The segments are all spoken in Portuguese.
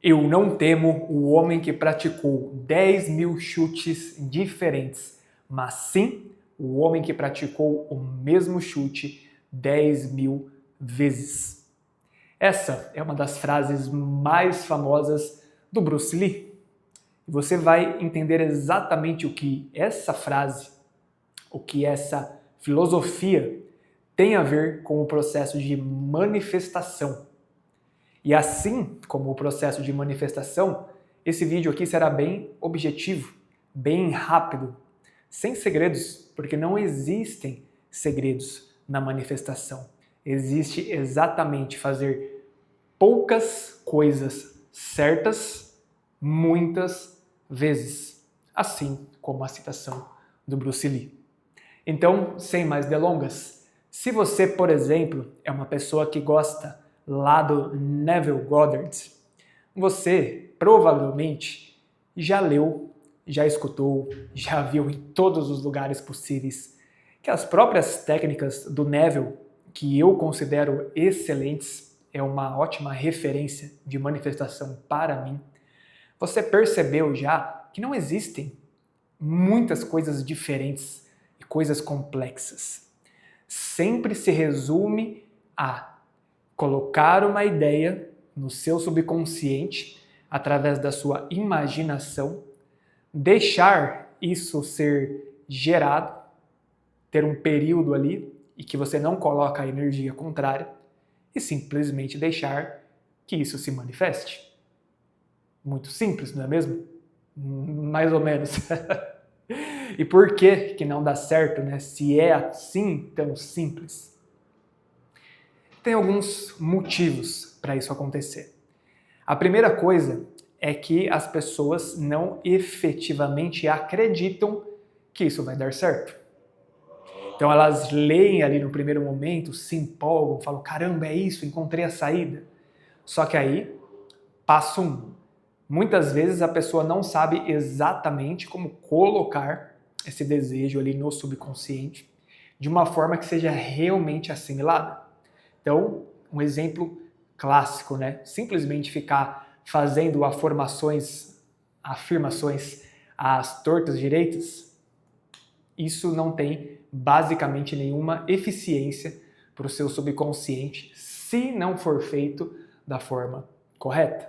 Eu não temo o homem que praticou 10.000 chutes diferentes, mas sim o homem que praticou o mesmo chute 10.000 vezes. Essa é uma das frases mais famosas do Bruce Lee. Você vai entender exatamente o que essa frase, o que essa filosofia tem a ver com o processo de manifestação. E assim como o processo de manifestação, esse vídeo aqui será bem objetivo, bem rápido, sem segredos, porque não existem segredos na manifestação. Existe exatamente fazer poucas coisas certas muitas vezes, assim como a citação do Bruce Lee. Então, sem mais delongas, se você, por exemplo, é uma pessoa que gosta lá do Neville Goddard, você provavelmente já leu, já escutou, já viu em todos os lugares possíveis que as próprias técnicas do Neville, que eu considero excelentes, é uma ótima referência de manifestação para mim, você percebeu já que não existem muitas coisas diferentes e coisas complexas. Sempre se resume a colocar uma ideia no seu subconsciente através da sua imaginação, deixar isso ser gerado, ter um período ali e que você não coloca a energia contrária e simplesmente deixar que isso se manifeste. Muito simples, não é mesmo? Mais ou menos. E por que não dá certo, né? Se é assim tão simples? Tem alguns motivos para isso acontecer. A primeira coisa é que as pessoas não efetivamente acreditam que isso vai dar certo. Então elas leem ali no primeiro momento, se empolgam, falam, caramba, é isso, encontrei a saída. Só que aí, passo 1. Muitas vezes a pessoa não sabe exatamente como colocar esse desejo ali no subconsciente de uma forma que seja realmente assimilada. Então, um exemplo clássico, né? Simplesmente ficar fazendo afirmações às tortas direitas, isso não tem basicamente nenhuma eficiência para o seu subconsciente se não for feito da forma correta.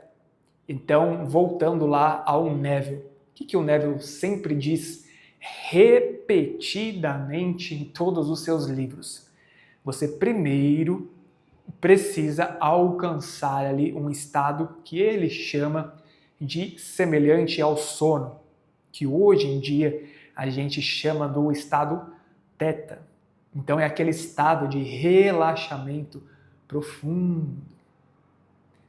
Então, voltando lá ao Neville, o que o Neville sempre diz repetidamente em todos os seus livros? Você primeiro precisa alcançar ali um estado que ele chama de semelhante ao sono, que hoje em dia a gente chama do estado teta. Então é aquele estado de relaxamento profundo.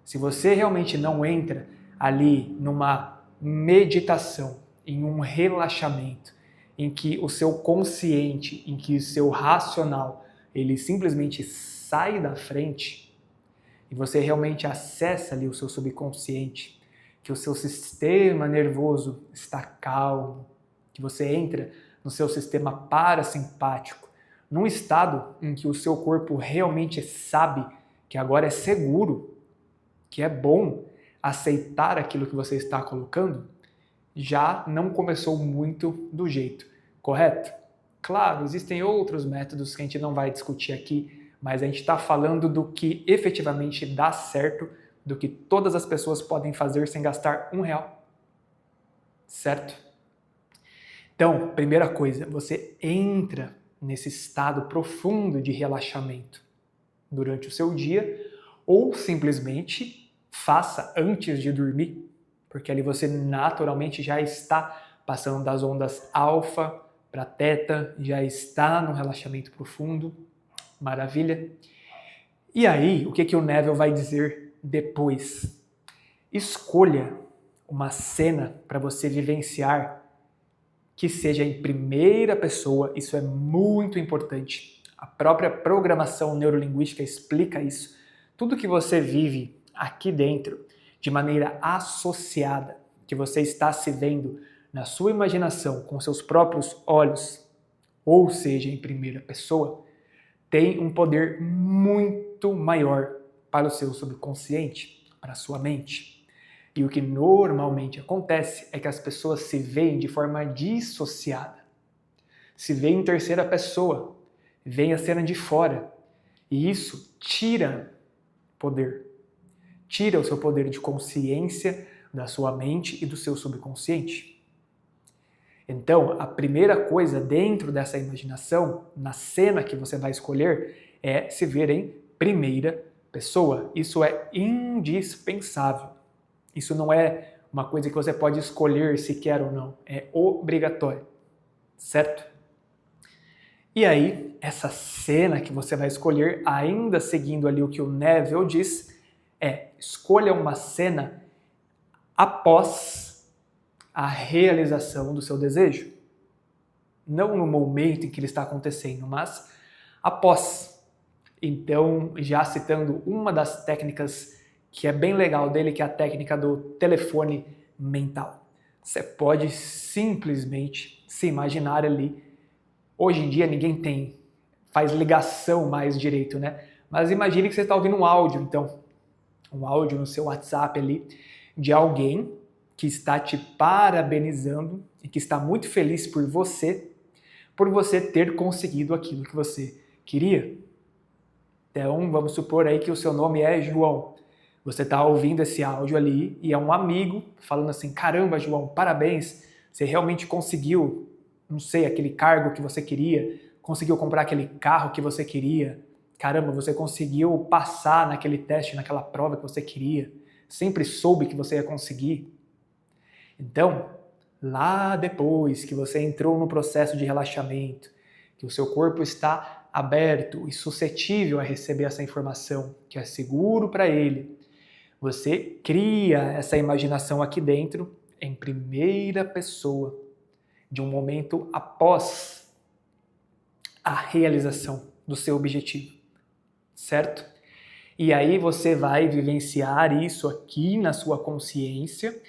Se você realmente não entra ali numa meditação, em um relaxamento, em que o seu consciente, em que o seu racional, ele simplesmente sai da frente e você realmente acessa ali o seu subconsciente, que o seu sistema nervoso está calmo, que você entra no seu sistema parasimpático, num estado em que o seu corpo realmente sabe que agora é seguro, que é bom aceitar aquilo que você está colocando, já não começou muito do jeito correto. Claro, existem outros métodos que a gente não vai discutir aqui, mas a gente está falando do que efetivamente dá certo, do que todas as pessoas podem fazer sem gastar R$1. Certo? Então, primeira coisa, você entra nesse estado profundo de relaxamento durante o seu dia ou simplesmente faça antes de dormir, porque ali você naturalmente já está passando das ondas alfa para teta, já está no relaxamento profundo. Maravilha. E aí, o que o Neville vai dizer depois? Escolha uma cena para você vivenciar que seja em primeira pessoa, isso é muito importante. A própria programação neurolinguística explica isso. Tudo que você vive aqui dentro, de maneira associada, que você está se vendo na sua imaginação, com seus próprios olhos, ou seja, em primeira pessoa, tem um poder muito maior para o seu subconsciente, para a sua mente. E o que normalmente acontece é que as pessoas se veem de forma dissociada. Se veem em terceira pessoa, veem a cena de fora. E isso tira poder. Tira o seu poder de consciência da sua mente e do seu subconsciente. Então, a primeira coisa dentro dessa imaginação, na cena que você vai escolher, é se ver em primeira pessoa. Isso é indispensável. Isso não é uma coisa que você pode escolher se quer ou não. É obrigatório. Certo? E aí, essa cena que você vai escolher, ainda seguindo ali o que o Neville diz, escolha uma cena após a realização do seu desejo. Não no momento em que ele está acontecendo, mas após. Então, já citando uma das técnicas que é bem legal dele, que é a técnica do telefone mental. Você pode simplesmente se imaginar ali. Hoje em dia ninguém faz ligação mais direito, né? Mas imagine que você está ouvindo um áudio, então. Um áudio no seu WhatsApp ali de alguém que está te parabenizando e que está muito feliz por você ter conseguido aquilo que você queria. Então, vamos supor aí que o seu nome é João. Você está ouvindo esse áudio ali e é um amigo falando assim, caramba, João, parabéns, você realmente conseguiu, não sei, aquele cargo que você queria, conseguiu comprar aquele carro que você queria, caramba, você conseguiu passar naquele teste, naquela prova que você queria, sempre soube que você ia conseguir. Então, lá depois que você entrou no processo de relaxamento, que o seu corpo está aberto e suscetível a receber essa informação, que é seguro para ele, você cria essa imaginação aqui dentro em primeira pessoa, de um momento após a realização do seu objetivo, certo? E aí você vai vivenciar isso aqui na sua consciência,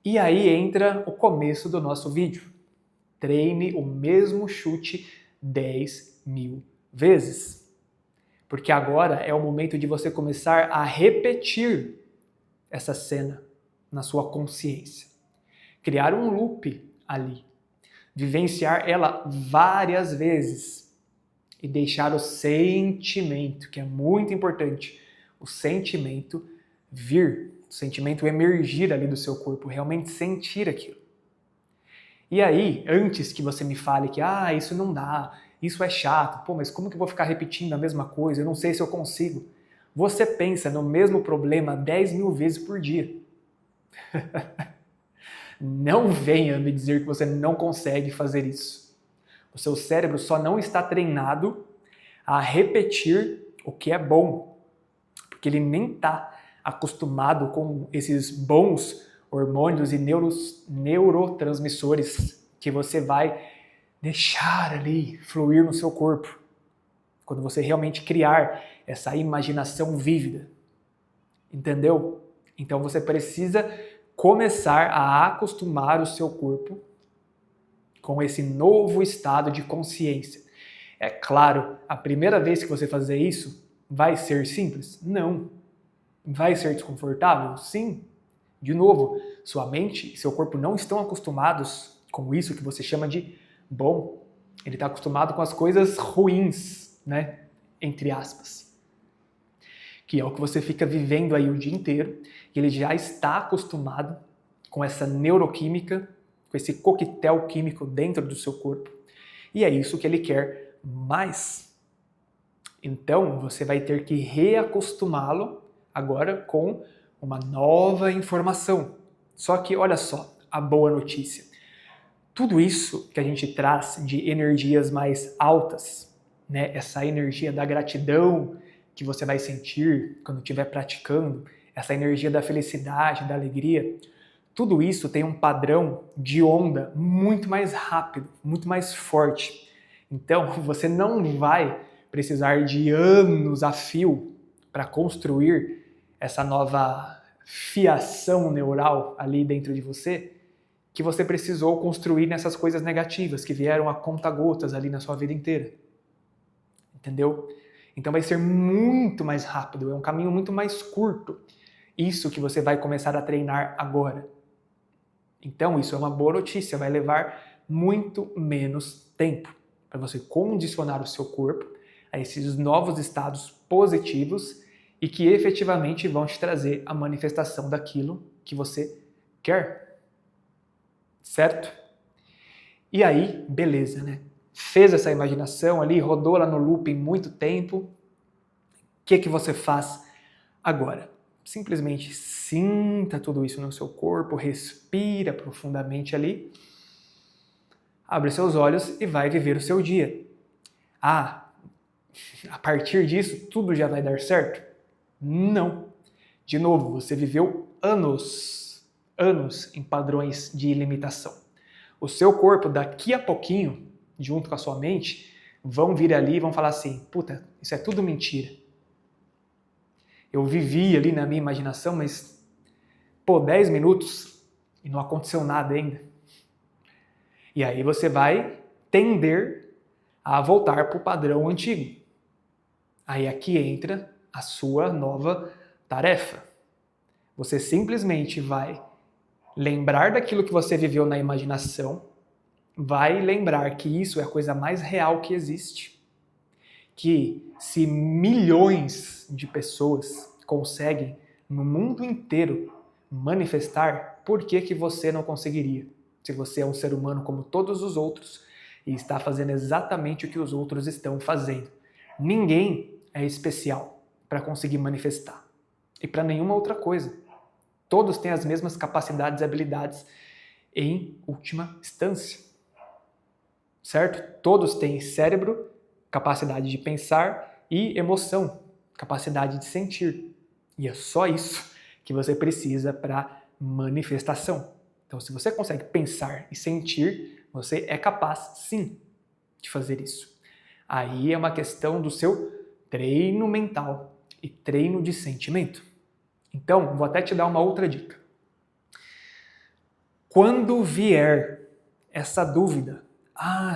e aí entra o começo do nosso vídeo. Treine o mesmo chute 10.000 vezes. Porque agora é o momento de você começar a repetir essa cena na sua consciência. Criar um loop ali. Vivenciar ela várias vezes. E deixar o sentimento, que é muito importante, o sentimento vir, o sentimento emergir ali do seu corpo, realmente sentir aquilo. E aí, antes que você me fale que isso não dá, isso é chato, mas como que eu vou ficar repetindo a mesma coisa, eu não sei se eu consigo. Você pensa no mesmo problema 10.000 vezes por dia. Não venha me dizer que você não consegue fazer isso. O seu cérebro só não está treinado a repetir o que é bom, porque ele nem está acostumado com esses bons hormônios e neurotransmissores que você vai deixar ali fluir no seu corpo, quando você realmente criar essa imaginação vívida. Entendeu? Então você precisa começar a acostumar o seu corpo com esse novo estado de consciência. É claro, a primeira vez que você fazer isso, vai ser simples? Não. Vai ser desconfortável? Sim. De novo, sua mente e seu corpo não estão acostumados com isso que você chama de bom. Ele está acostumado com as coisas ruins, né? Entre aspas. Que é o que você fica vivendo aí o dia inteiro. E ele já está acostumado com essa neuroquímica, com esse coquetel químico dentro do seu corpo. E é isso que ele quer mais. Então, você vai ter que reacostumá-lo agora com uma nova informação. Só que, olha só, a boa notícia. Tudo isso que a gente traz de energias mais altas, né? Essa energia da gratidão que você vai sentir quando estiver praticando, essa energia da felicidade, da alegria, tudo isso tem um padrão de onda muito mais rápido, muito mais forte. Então, você não vai precisar de anos a fio para construir essa nova fiação neural ali dentro de você que você precisou construir nessas coisas negativas que vieram a conta-gotas ali na sua vida inteira. Entendeu? Então vai ser muito mais rápido, é um caminho muito mais curto. Isso que você vai começar a treinar agora. Então, isso é uma boa notícia, vai levar muito menos tempo para você condicionar o seu corpo a esses novos estados positivos e que efetivamente vão te trazer a manifestação daquilo que você quer. Certo? E aí, beleza, né? Fez essa imaginação ali, rodou lá no looping muito tempo. O que você faz agora? Simplesmente sinta tudo isso no seu corpo, respira profundamente ali, abre seus olhos e vai viver o seu dia. Ah, a partir disso tudo já vai dar certo? Não. De novo, você viveu anos em padrões de limitação. O seu corpo, daqui a pouquinho, junto com a sua mente, vão vir ali e vão falar assim, puta, isso é tudo mentira. Eu vivi ali na minha imaginação, mas, 10 minutos e não aconteceu nada ainda. E aí você vai tender a voltar para o padrão antigo. Aí aqui entra a sua nova tarefa. Você simplesmente vai lembrar daquilo que você viveu na imaginação, vai lembrar que isso é a coisa mais real que existe. Que se milhões de pessoas conseguem no mundo inteiro manifestar, por que você não conseguiria? Se você é um ser humano como todos os outros e está fazendo exatamente o que os outros estão fazendo. Ninguém é especial para conseguir manifestar. E para nenhuma outra coisa. Todos têm as mesmas capacidades e habilidades em última instância. Certo? Todos têm cérebro, capacidade de pensar e emoção, capacidade de sentir. E é só isso que você precisa para manifestação. Então, se você consegue pensar e sentir, você é capaz, sim, de fazer isso. Aí é uma questão do seu treino mental e treino de sentimento. Então, vou até te dar uma outra dica. Quando vier essa dúvida,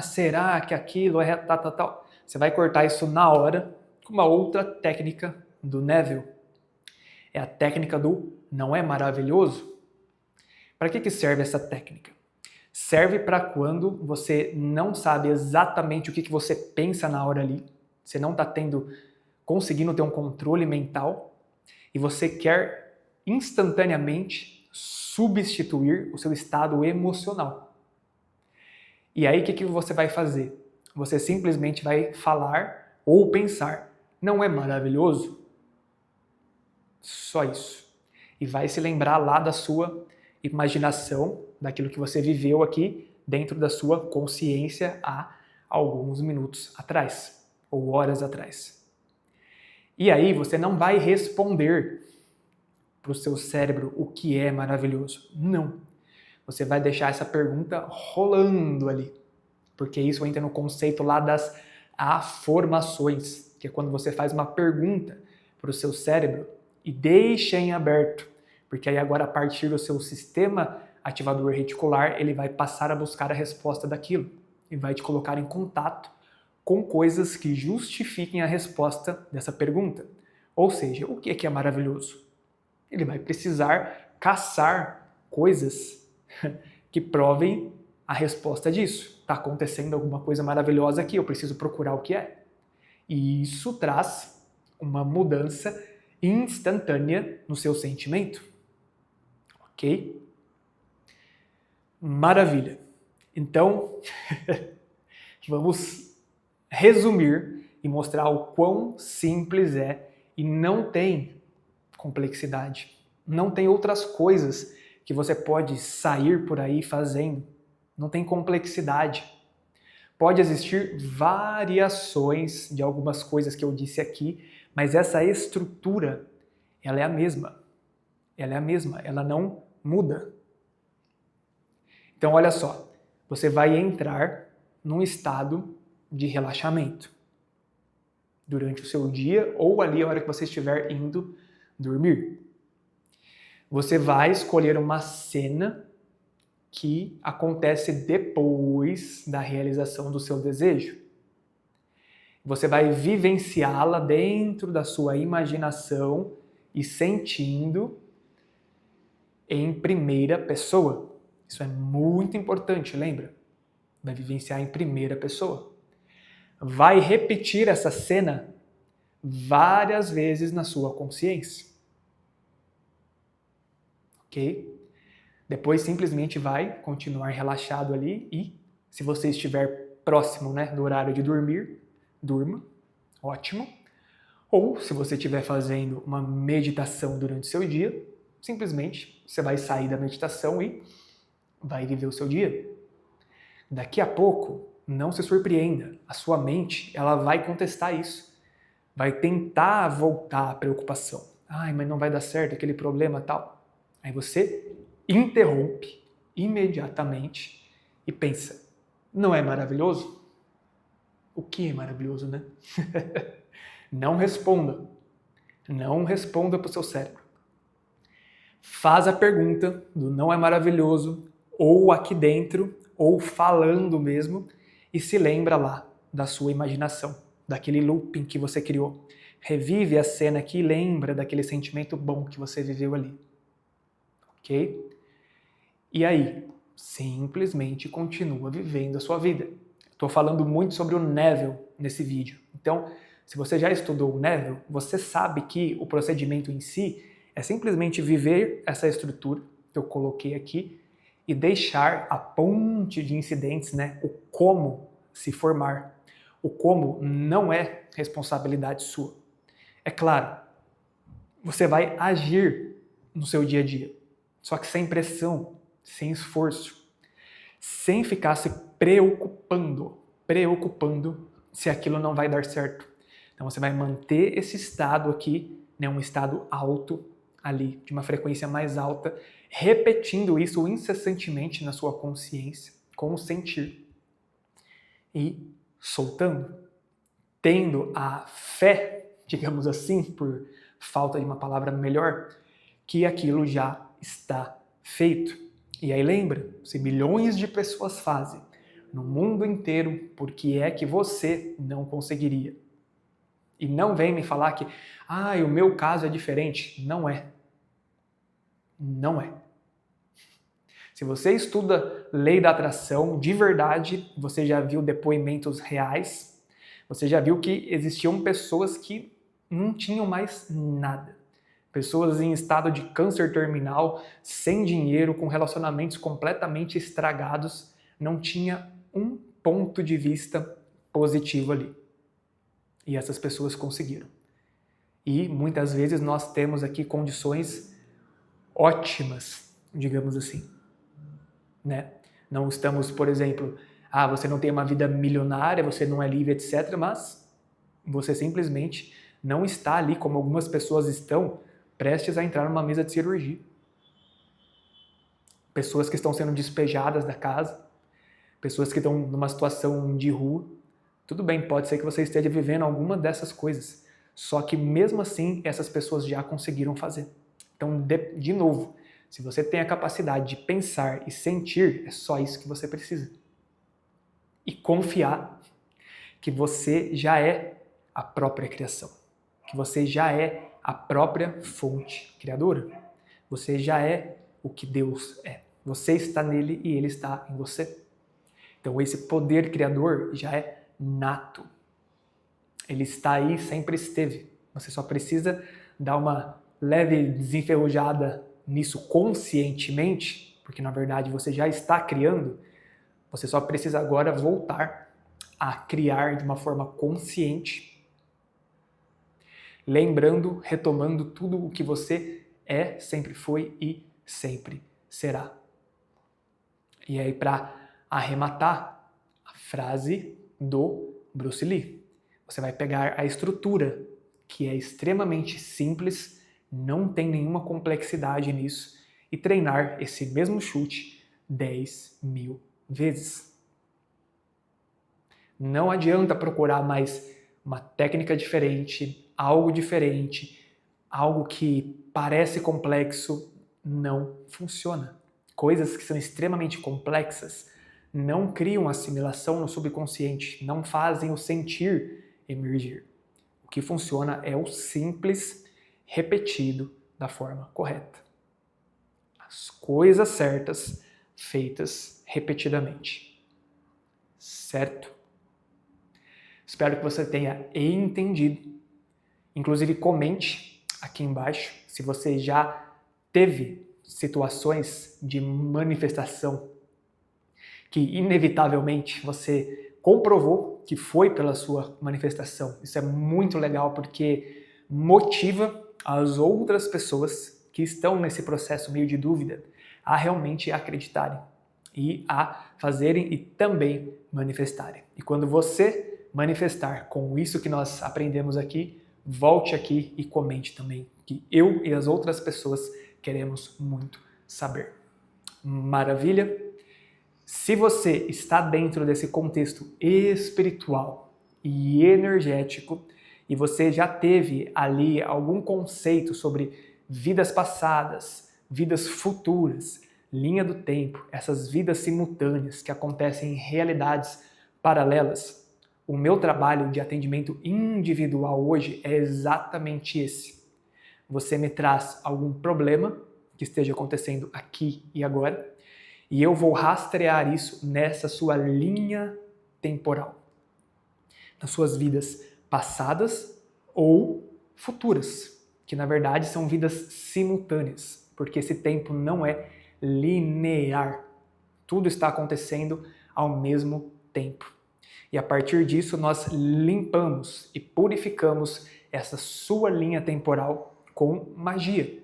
será que aquilo é tal? Você vai cortar isso na hora com uma outra técnica do Neville. É a técnica do não é maravilhoso? Para que serve essa técnica? Serve para quando você não sabe exatamente o que você pensa na hora ali, você não está conseguindo ter um controle mental e você quer instantaneamente substituir o seu estado emocional. E aí o que você vai fazer? Você simplesmente vai falar ou pensar, não é maravilhoso? Só isso. E vai se lembrar lá da sua imaginação, daquilo que você viveu aqui dentro da sua consciência há alguns minutos atrás, ou horas atrás. E aí você não vai responder para o seu cérebro o que é maravilhoso. Não. Você vai deixar essa pergunta rolando ali. Porque isso entra no conceito lá das afirmações, que é quando você faz uma pergunta para o seu cérebro e deixa em aberto. Porque aí agora, a partir do seu sistema ativador reticular, ele vai passar a buscar a resposta daquilo e vai te colocar em contato com coisas que justifiquem a resposta dessa pergunta. Ou seja, o que é maravilhoso? Ele vai precisar caçar coisas que provem a resposta disso. Está acontecendo alguma coisa maravilhosa aqui, eu preciso procurar o que é. E isso traz uma mudança instantânea no seu sentimento. Ok? Maravilha. Então, vamos resumir e mostrar o quão simples é e não tem complexidade. Não tem outras coisas que você pode sair por aí fazendo. Não tem complexidade. Pode existir variações de algumas coisas que eu disse aqui, mas essa estrutura, ela é a mesma. Ela é a mesma, ela não muda. Então, olha só, você vai entrar num estado de relaxamento durante o seu dia ou ali a hora que você estiver indo dormir. Você vai escolher uma cena que acontece depois da realização do seu desejo. Você vai vivenciá-la dentro da sua imaginação e sentindo em primeira pessoa. Isso é muito importante, lembra? Vai vivenciar em primeira pessoa. Vai repetir essa cena várias vezes na sua consciência. Ok? Depois simplesmente vai continuar relaxado ali e, se você estiver próximo, né, do horário de dormir, durma. Ótimo. Ou, se você estiver fazendo uma meditação durante o seu dia, simplesmente você vai sair da meditação e vai viver o seu dia. Daqui a pouco, não se surpreenda, a sua mente ela vai contestar isso. Vai tentar voltar à preocupação. Ai, mas não vai dar certo aquele problema tal. Aí você interrompe imediatamente e pensa, não é maravilhoso? O que é maravilhoso, né? Não responda. Não responda para o seu cérebro. Faz a pergunta do não é maravilhoso, ou aqui dentro, ou falando mesmo, e se lembra lá da sua imaginação, daquele looping que você criou. Revive a cena aqui e lembra daquele sentimento bom que você viveu ali. Ok? E aí, simplesmente continua vivendo a sua vida. Estou falando muito sobre o Neville nesse vídeo. Então, se você já estudou o Neville, você sabe que o procedimento em si é simplesmente viver essa estrutura que eu coloquei aqui e deixar a ponte de incidentes, né, o como se formar. O como não é responsabilidade sua. É claro, você vai agir no seu dia a dia, só que sem pressão, sem esforço, sem ficar se preocupando se aquilo não vai dar certo. Então você vai manter esse estado aqui, né, um estado alto ali, de uma frequência mais alta, repetindo isso incessantemente na sua consciência, com o sentir, e soltando, tendo a fé, digamos assim, por falta de uma palavra melhor, que aquilo já está feito. E aí lembra, se bilhões de pessoas fazem no mundo inteiro, por que é que você não conseguiria? E não vem me falar que, o meu caso é diferente. Não é. Não é. Se você estuda lei da atração de verdade, você já viu depoimentos reais, você já viu que existiam pessoas que não tinham mais nada. Pessoas em estado de câncer terminal, sem dinheiro, com relacionamentos completamente estragados, não tinha um ponto de vista positivo ali. E essas pessoas conseguiram. E muitas vezes nós temos aqui condições ótimas, digamos assim, né? Não estamos, por exemplo, você não tem uma vida milionária, você não é livre, etc., mas você simplesmente não está ali, como algumas pessoas estão, prestes a entrar numa mesa de cirurgia. Pessoas que estão sendo despejadas da casa, pessoas que estão numa situação de rua. Tudo bem, pode ser que você esteja vivendo alguma dessas coisas, só que mesmo assim essas pessoas já conseguiram fazer. Então, de novo, se você tem a capacidade de pensar e sentir, é só isso que você precisa. E confiar que você já é a própria criação, que você já é a própria fonte criadora. Você já é o que Deus é. Você está nele e ele está em você. Então esse poder criador já é nato. Ele está aí, sempre esteve. Você só precisa dar uma leve desenferrujada nisso conscientemente, porque na verdade você já está criando. Você só precisa agora voltar a criar de uma forma consciente, lembrando, retomando tudo o que você é, sempre foi e sempre será. E aí, para arrematar, a frase do Bruce Lee. Você vai pegar a estrutura, que é extremamente simples, não tem nenhuma complexidade nisso, e treinar esse mesmo chute 10.000 vezes. Não adianta procurar mais uma técnica diferente, algo que parece complexo, não funciona. Coisas que são extremamente complexas não criam assimilação no subconsciente, não fazem o sentir emergir. O que funciona é o simples repetido da forma correta. As coisas certas feitas repetidamente. Certo? Espero que você tenha entendido. Inclusive, comente aqui embaixo se você já teve situações de manifestação que, inevitavelmente, você comprovou que foi pela sua manifestação. Isso é muito legal porque motiva as outras pessoas que estão nesse processo meio de dúvida a realmente acreditarem e a fazerem e também manifestarem. E quando você manifestar com isso que nós aprendemos aqui, volte aqui e comente também, que eu e as outras pessoas queremos muito saber. Maravilha? Se você está dentro desse contexto espiritual e energético e você já teve ali algum conceito sobre vidas passadas, vidas futuras, linha do tempo, essas vidas simultâneas que acontecem em realidades paralelas, o meu trabalho de atendimento individual hoje é exatamente esse. Você me traz algum problema que esteja acontecendo aqui e agora, e eu vou rastrear isso nessa sua linha temporal, nas suas vidas passadas ou futuras, que na verdade são vidas simultâneas, porque esse tempo não é linear. Tudo está acontecendo ao mesmo tempo. E a partir disso nós limpamos e purificamos essa sua linha temporal com magia,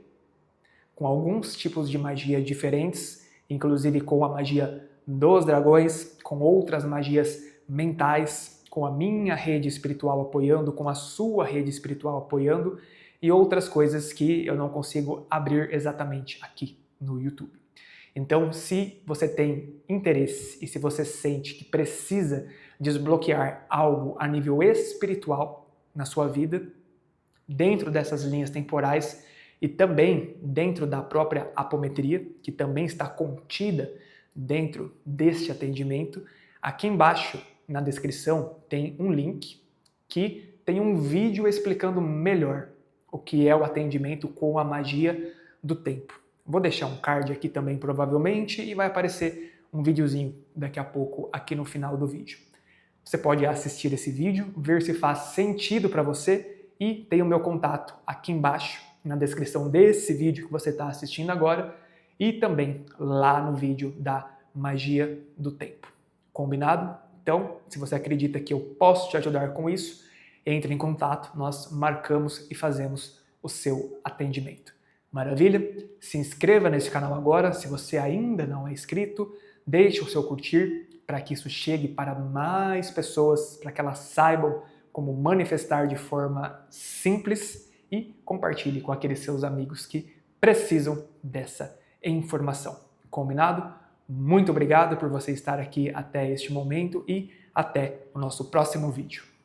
com alguns tipos de magia diferentes, inclusive com a magia dos dragões, com outras magias mentais, com a minha rede espiritual apoiando, com a sua rede espiritual apoiando e outras coisas que eu não consigo abrir exatamente aqui no YouTube. Então, se você tem interesse e se você sente que precisa desbloquear algo a nível espiritual na sua vida, dentro dessas linhas temporais e também dentro da própria apometria, que também está contida dentro deste atendimento, aqui embaixo na descrição tem um link que tem um vídeo explicando melhor o que é o atendimento com a magia do tempo. Vou deixar um card aqui também provavelmente e vai aparecer um videozinho daqui a pouco aqui no final do vídeo. Você pode assistir esse vídeo, ver se faz sentido para você e tem o meu contato aqui embaixo na descrição desse vídeo que você está assistindo agora e também lá no vídeo da magia do tempo. Combinado? Então, se você acredita que eu posso te ajudar com isso, entre em contato, nós marcamos e fazemos o seu atendimento. Maravilha? Se inscreva nesse canal agora, se você ainda não é inscrito, deixe o seu curtir para que isso chegue para mais pessoas, para que elas saibam como manifestar de forma simples e compartilhe com aqueles seus amigos que precisam dessa informação. Combinado? Muito obrigado por você estar aqui até este momento e até o nosso próximo vídeo.